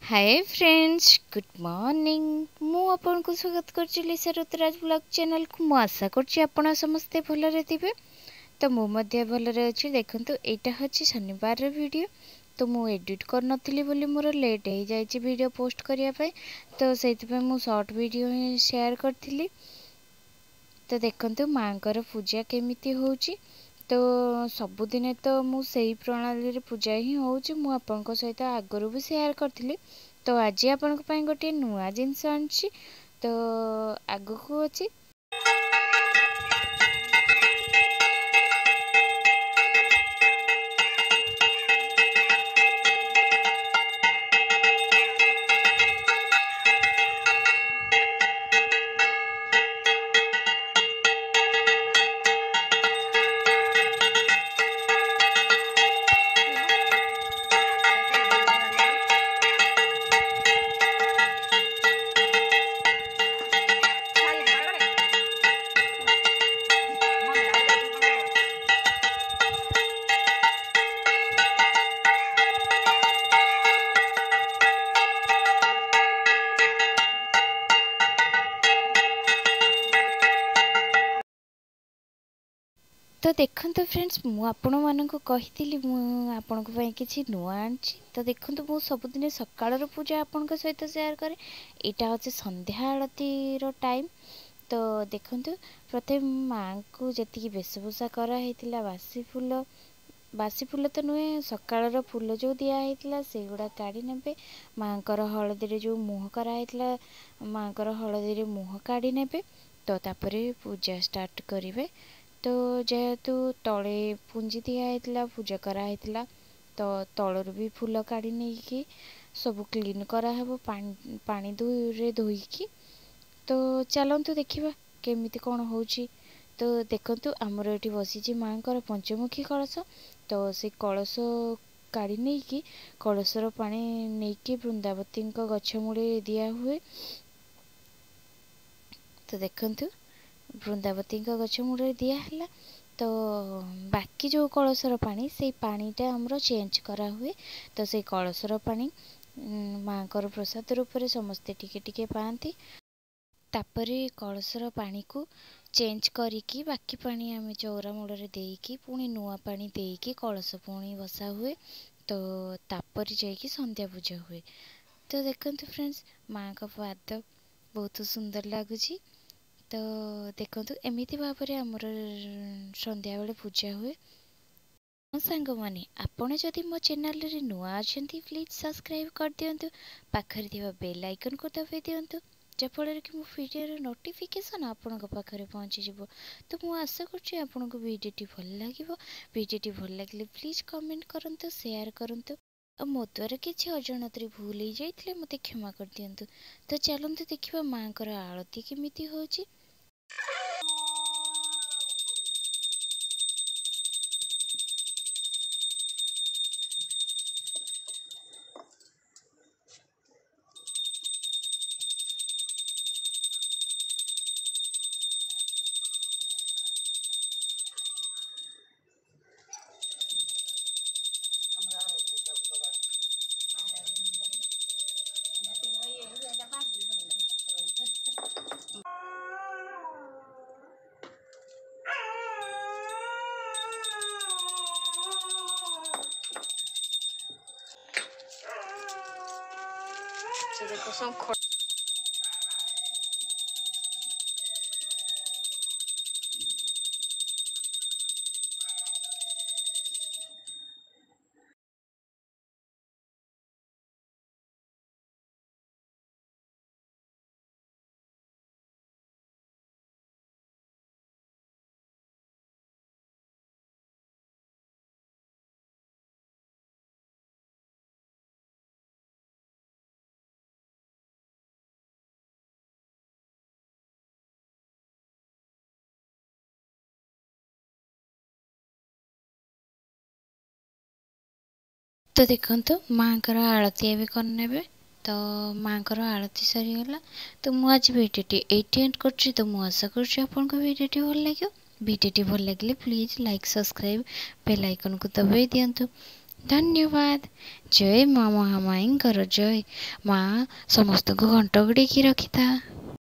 Hi friends good morning मु आपन को स्वागत करछि लिसा ऋतुराज ब्लॉग चैनल को। मु आशा करछि आपण समस्ते भलरे थिबे। तो मु मध्य भलरे अछि। देखंतु एटा हछि शनिवार रे वीडियो। तो मु एडिट कर नथिली बोली मोर लेट हे जायछि वीडियो पोस्ट करिया पे। तो सेति पे मु शॉर्ट वीडियो ही शेयर करथिली। तो देखंतु मांकर पूजा केमिति होउछि। तो सबुदिने तो मु सेही प्रणाली रे पूजा ही होउछि। मु आपन सहित आगरु भी शेयर करथिली। तो आज आपन गोटे नुआ जिनस आनछि। तो आगु को अछि। तो देखंतु फ्रेंड्स मु आपण मानक कहिथिली मु आपण को पई किछि नुआ आनछि। तो देखंतु मु सबुदिने सकाळर पूजा आपण को सहित शेयर करे। एटा होछि संध्या आरती रो टाइम। तो देखंतु प्रथम मां को जति बेशभूषा करा हेतिला बासी फूल तो नुहे सकाळर फूल जो दिया हेतिला सेगुडा काढी नेबे। मांकर हळदी रे जो मुह करा हेतिला मांकर हळदी रे मुह काढी नेबे। तो तापरे पूजा स्टार्ट करिवे। तो जेहेतु तले पुंजी दिया हेतिला पूजा करा हेतिला। तो तलर भी फूल काढी नै की सब क्लीन करा हबो पानी रे धोईकी। तो चलंतु देखिबा केमिति कोन होउची। तो देखंतु हमर एठी बसिची मांकर पंचमुखी कलश। तो से कलश काढी नै की कलशर पानी नै की वृंदावती गछ मूले दिया हुए। तो देखंतु वृंदावती गछ मूले दिया हला। तो बाकी जो कलशर पानी से पानीटा हमरो चेंज करा हुए। तो से कलशर पानी मांकर प्रसाद रूप रे समस्ते टिके टिके पाती। तापरे कलशर पानी को चेंज करिकी बाकी पानी आमे चौरा मूल देकी पुणी नुआ पानी देकी कलश पुणी बसा हुए। तो तापरे जाइकी संध्या पूजा हुए। तो देखंतु फ्रेंड्स मां का पाद बहुत सुंदर लागुची। तो देखंतु एमिति भाबरे हमर संध्या बेले पूजा हुए। सांग माने आपण जदि मो चैनल रे नुआ अछंती प्लीज सब्सक्राइब कर दियंतु। पाखरे दिबा बेल आइकन को दबाई दियंतु जफଳରେ कि मो वीडियो नोटिफिकेशन आपण को पाखरे पहुंची जिवो। तो मु आशा करछि आपण को वीडियोटी भल लागिवो। वीडियोटी भल लागिले प्लीज कमेंट करंतु शेयर करंतु। और मो द्वारा किछि अजाणतरे भूल हो जाइथिले मते क्षमा कर दियंतु। तो चलंतु देखिबा मांकर आरती केमिति होची। So देखो सब तो देखंतु मांकर आरती भी करनेबे। तो मांकर आरती सरीगला। तो मु आज वीडियोटी एटी एंड करछि। तो मु आशा करछि आपन को वीडियोटी भल लागियो। वीडियोटी भल लागिले please like subscribe bell icon को दबाई दियंतु धन्यवाद। जय माँ महामाईंकर जय। माँ समस्त को घंट घोड़ेकी रखिथा।